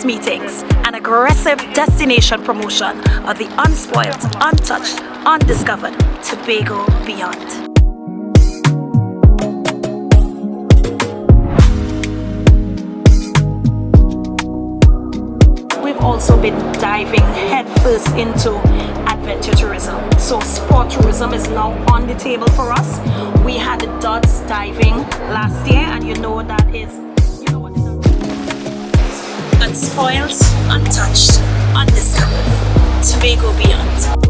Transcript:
business meetings, and aggressive destination promotion of the unspoiled, untouched, undiscovered Tobago beyond. We've also been diving headfirst into adventure tourism. So sport tourism is now on the table for us. We had the Dodds diving last year, and you know what it is. Unspoiled, untouched, undiscovered, Tobago beyond.